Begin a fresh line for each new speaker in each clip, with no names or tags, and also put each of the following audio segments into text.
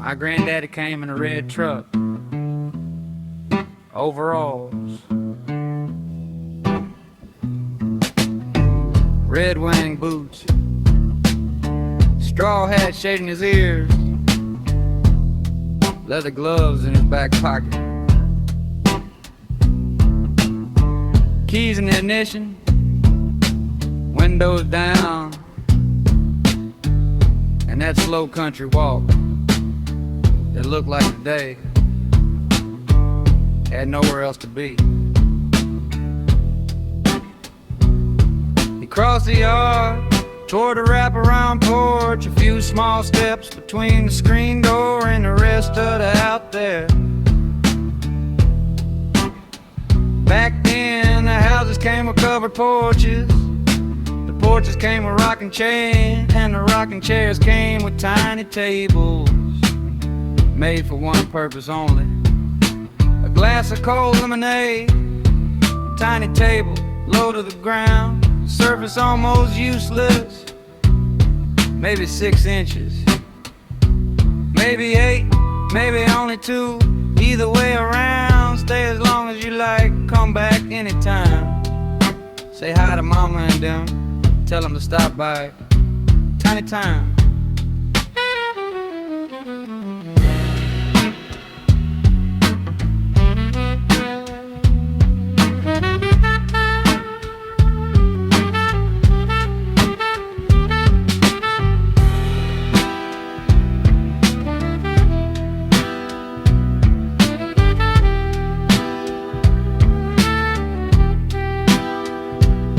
My granddaddy came in a red truck, overalls, red wing boots, straw hat shading his ears, leather gloves in his back pocket, keys in the ignition, windows down, and that slow country walk that looked like the day had nowhere else to be. He crossed the yard toward a wraparound porch, a few small steps between the screen door and the rest of the out there. Back then the houses came with covered porches, the porches came with rocking chairs, and the rocking chairs came with tiny tables made for one purpose only: a glass of cold lemonade. Tiny table low to the ground, surface almost useless, maybe 6 inches, maybe 8, maybe only 2. Either way around, stay as long as you like, come back anytime. Say hi to mama and them, tell them to stop by. Tiny time.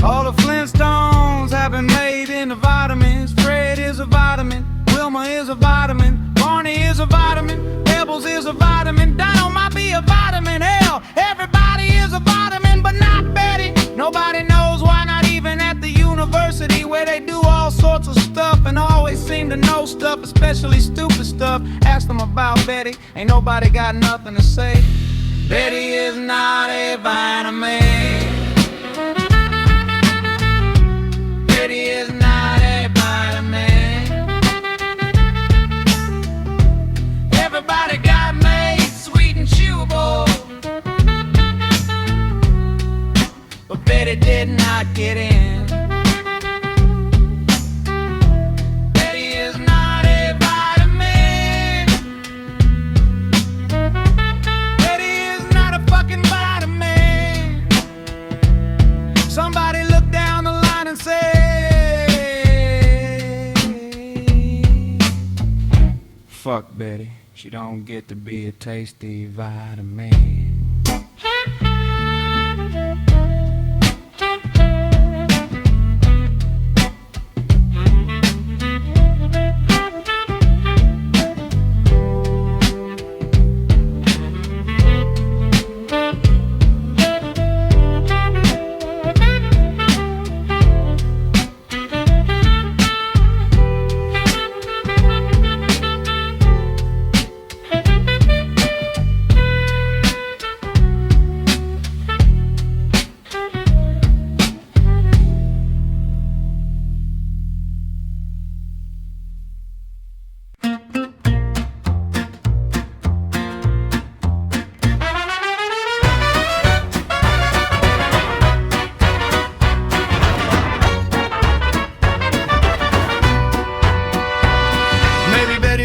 All the Flintstones have been made into vitamins. Fred is a vitamin, Wilma is a vitamin, Barney is a vitamin, Pebbles is a vitamin, Dino might be a vitamin. Hell, everybody is a vitamin, but not Betty. Nobody knows why, not even at the university, where they do all sorts of stuff and always seem to know stuff, especially stupid stuff. Ask them about Betty, ain't nobody got nothing to say. Betty is not a vitamin. Betty is not a vitamin. Everybody got made sweet and chewable, but Betty did not get in. Betty is not a vitamin. Betty is not a fucking vitamin. Somebody look down the line and say, fuck Betty, she don't get to be a tasty vitamin.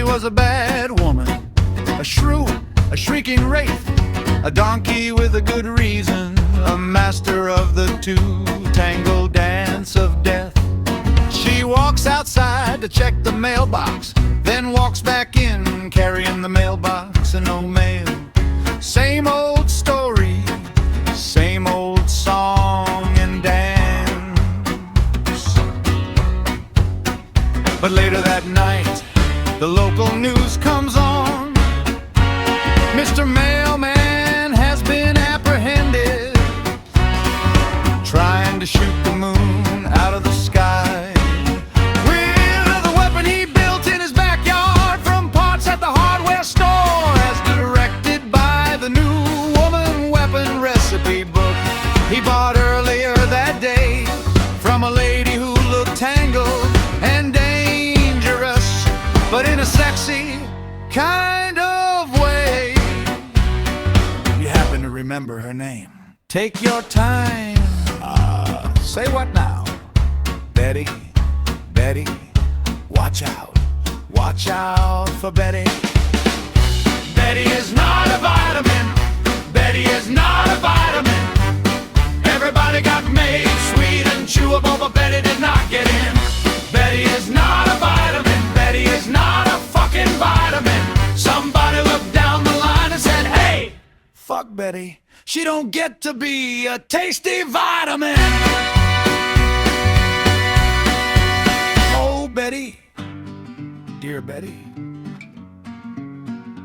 Was a bad woman, a shrew, a shrieking wraith, a donkey with a good reason, a master of the two-tango dance of death. She walks outside to check the mailbox, then walks back in carrying the mailbox and no mail. Same old story, same old song and dance. But later that night, the local news comes on. Mr. Mailman has been apprehended, trying to shoot the moon out of the sky with the weapon he built in his backyard from parts at the hardware store, as directed by the new woman weapon recipe book he bought earlier that day from a lady who looked tangled and dangerous, but in a sexy kind
remember her name.
Take your time.
Say what now?
Betty, Betty,
Watch out for Betty.
Betty is not a vitamin. Betty is not a vitamin. Everybody got made sweet and chewable, but Betty did not get in. Betty is not a vitamin. Betty is not a fucking vitamin. Somebody looked down the line and said, hey,
Fuck Betty.
she don't get to be a tasty vitamin.
Oh, Betty. Dear Betty.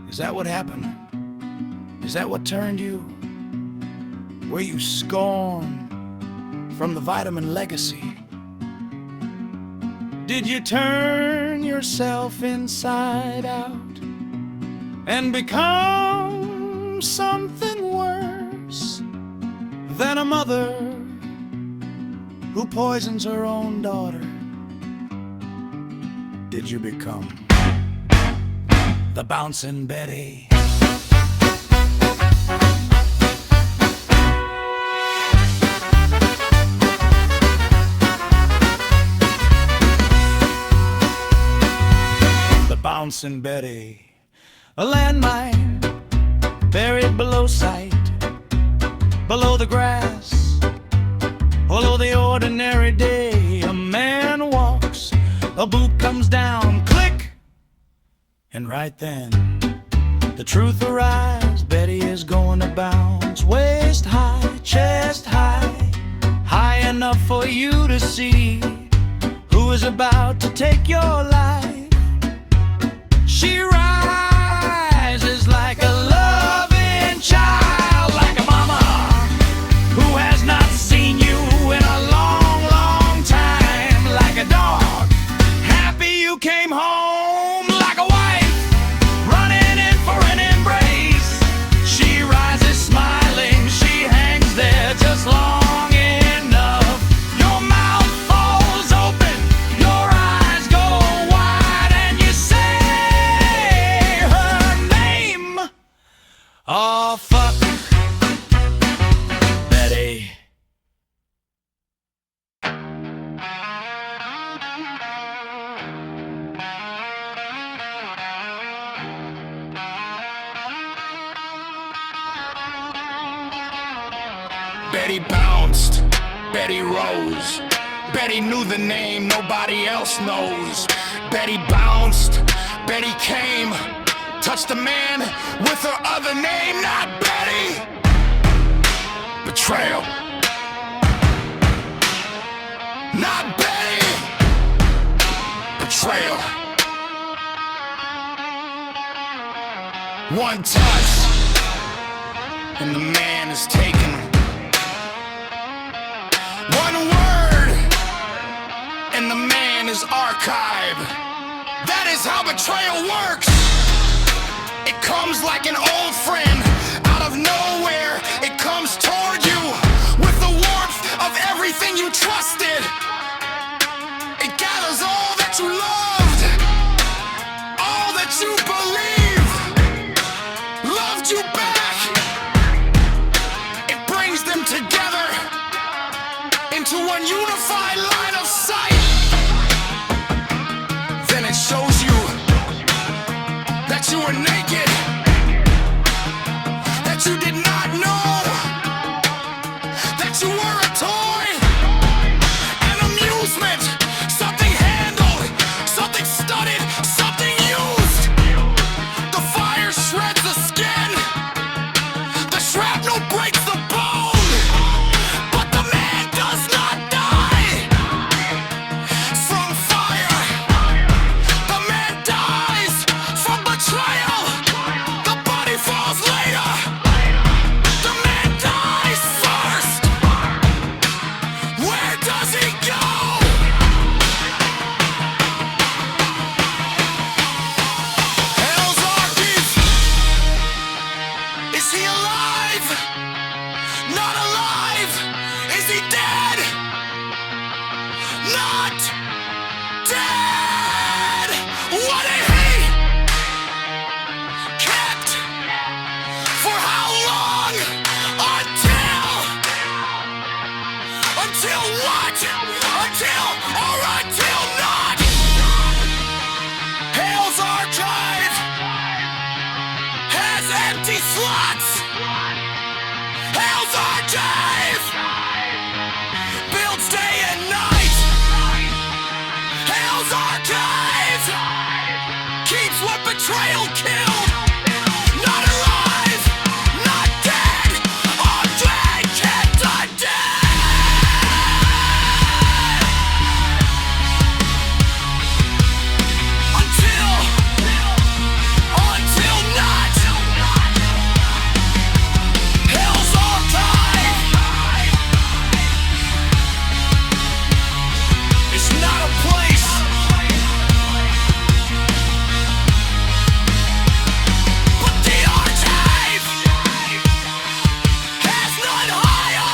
Is that what happened? Is that what turned you? Were you scorned from the vitamin legacy?
Did you turn yourself inside out and become something worse than a mother who poisons her own daughter?
Did you become the bouncing Betty? The bouncing Betty.
A landmine buried below sight, below the grass, below the ordinary day. A man walks, a boot comes down, click, and right then the truth arrives. Betty is going to bounce, waist high, chest high, high enough for you to see who is about to take your life. She rises like a loving child, like a mama who has not seen you in a long, long time, like a dog happy you came home, like a wife running in for an embrace. She rises smiling, she hangs there just long enough. Your mouth falls open, your eyes go wide, and you say her name. Oh, fuck Betty.
Betty bounced, Betty rose. Betty knew the name nobody else knows. Betty bounced, Betty came, touched a man with her other name, not Betty. Betrayal. Not Betty. Betrayal. One touch, and the man is taken. One word, and the man is archived. That is how betrayal works. It comes like an old friend out of nowhere. It comes toward you with the warmth of everything you trusted. It gathers all that you loved, all that you believed, loved you back. It brings them together into one unified line of sight. Then it shows you that you were naked, that you did not know, that you were a toy, an amusement, something handled, something studied, something used. The fire shreds the skin, the shrapnel breaks the bone, but the man does not die from fire. The man dies from betrayal. betrayal killed. Not alive, not dead. All dead, kept undead. Until not. Hell's archive. It's not a place. But the archive has none higher.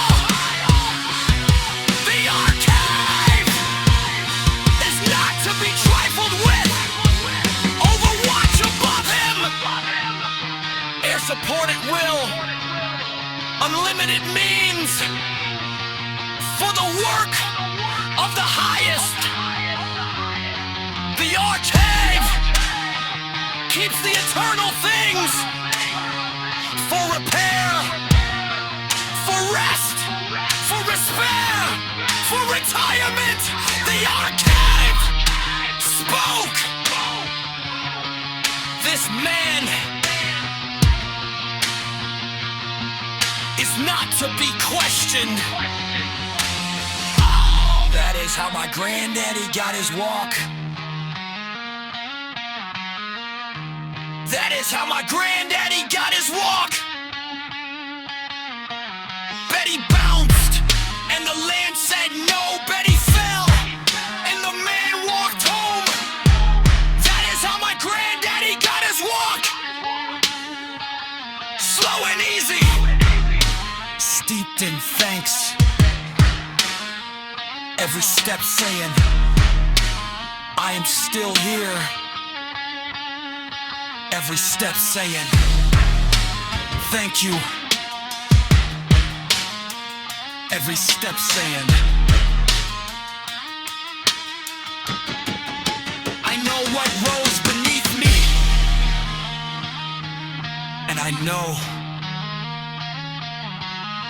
The archive is not to be trifled with. Overwatch above him. Air support at will. Unlimited means for the work of the highest. The archive keeps the eternal things for repair, for rest, for despair, for retirement. The archive spoke. This man is not to be questioned. That is how my granddaddy got his walk. That is how my granddaddy got his walk. Betty bounced, and the land said no. Betty fell, and the man walked home. That is how my granddaddy got his walk. Slow and easy, steeped in thanks. Every step saying, I am still here. Every step saying, thank you. Every step saying, I know what rose beneath me, and I know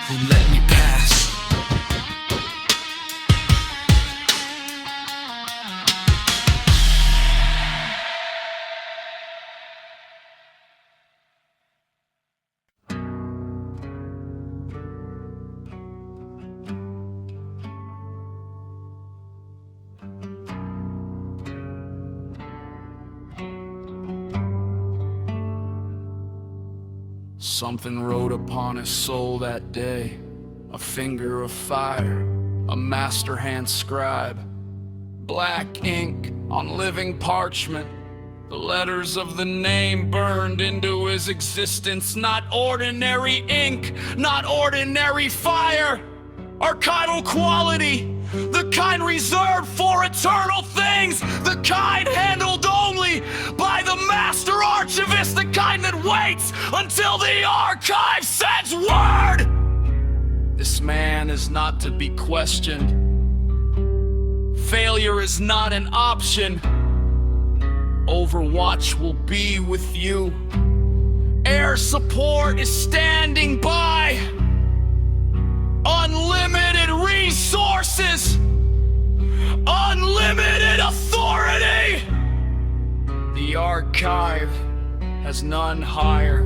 who let me pass.
Something wrote upon his soul that day, a finger of fire, a master hand scribe, black ink on living parchment, the letters of the name burned into his existence. Not ordinary ink, not ordinary fire, archival quality, the kind reserved for eternal things, the kind handled only by the master archivist, the kind that waits until the archive sends word. This man is not to be questioned. Failure is not an option. Overwatch will be with you. Air support is standing by. Unlimited resources, unlimited authority. The archive has none higher.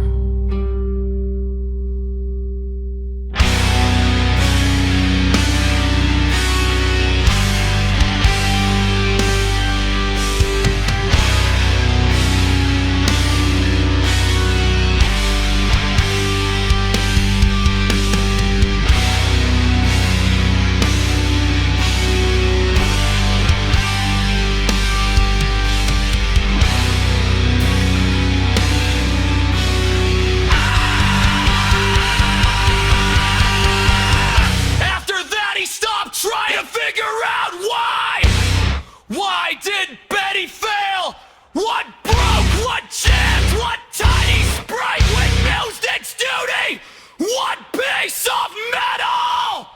Why did Betty fail? What broke? What jammed? What tiny sprite windmills its duty? What piece of metal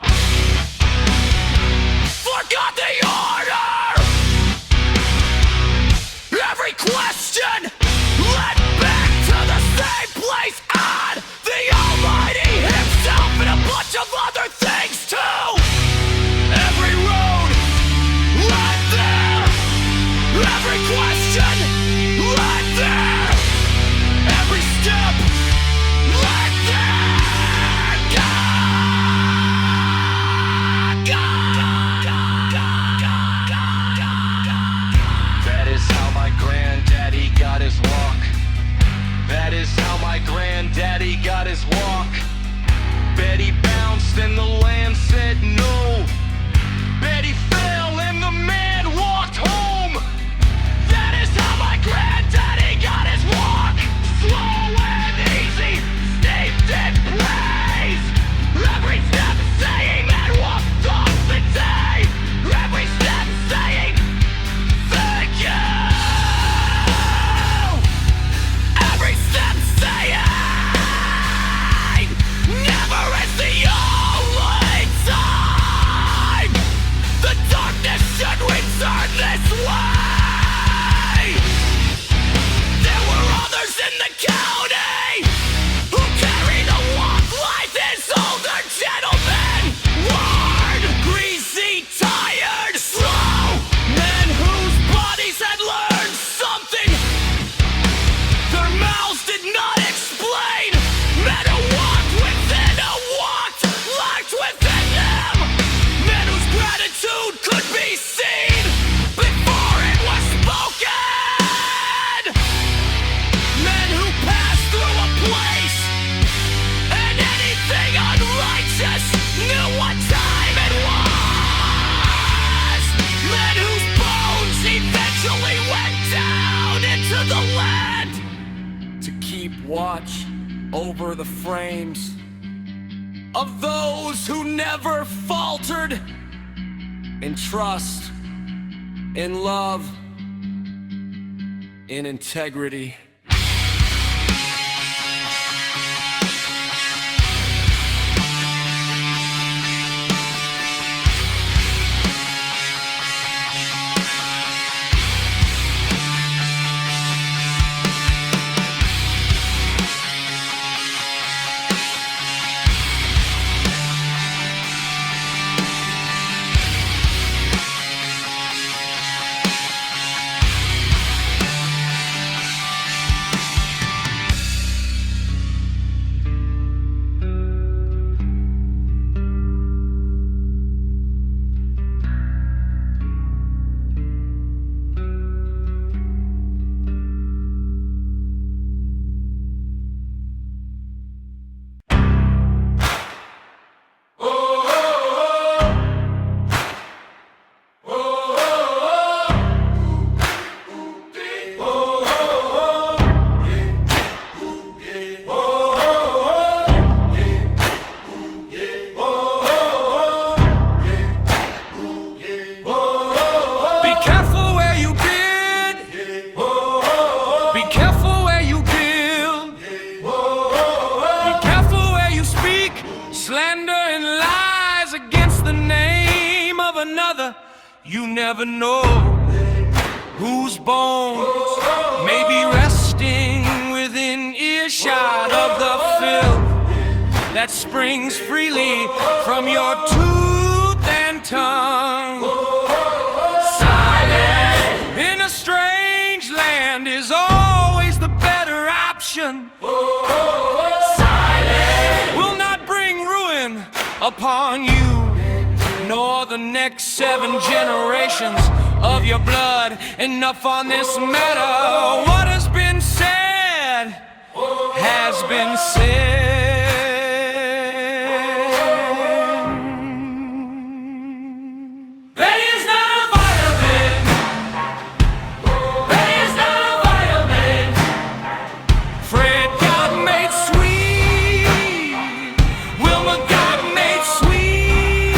forgot the order? Every question led back to the same place, on the Almighty himself and a bunch of other things too. Every road led there. Every question
Watch over the frames of those who never faltered in trust, in love, in integrity. You never know whose bones may be resting within earshot of the filth that springs freely from your tooth and tongue. Silence in a strange land is always the better option. Silence will not bring ruin upon you, nor the next 7 generations of your blood. Enough on this matter. What has been said has been said. Betty is not a vitamin. Betty is not a vitamin. Fred got made sweet. Wilma got made sweet.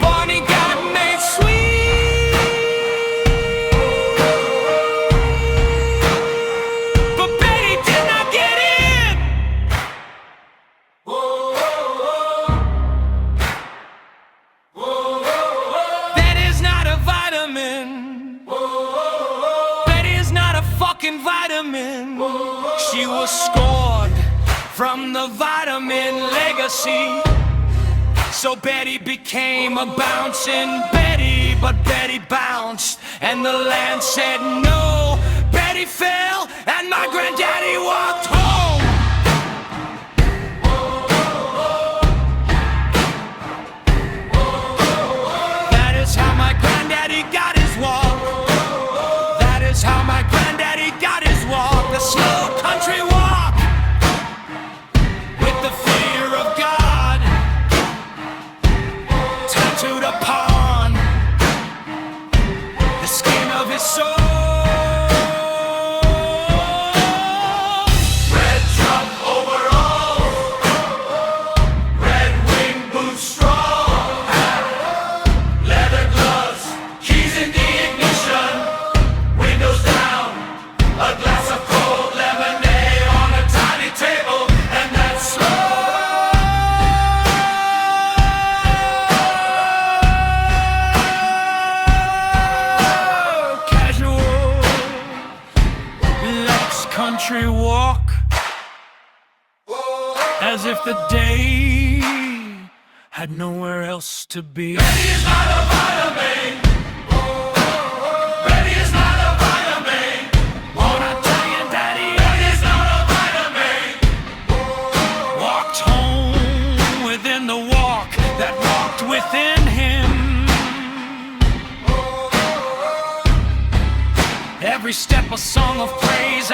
Barney got made sweet. But Betty did not get in. That is not a vitamin. Betty is not a fucking vitamin. She was scored from the vitamin legacy. So Betty became a bouncing Betty, but Betty bounced, and the land said no. Betty fell, and my granddaddy walked home. That is how my granddaddy got his walk. That is how my granddaddy got his walk. The slow country walk with the fear of God tattooed upon the skin of his soul. Red truck overalls, red wing boots, straw hat, leather gloves, keys in the ignition, windows down, a glass of cold lemonade on a tiny table, and that's slow. Casual, let's country walk, as if the day had nowhere else to be. Betty is not a vitamin. Betty is not a vitamin. Won't I tell you, Daddy? Betty is not a vitamin. Walked home within the walk that walked within him. Every step a song of praise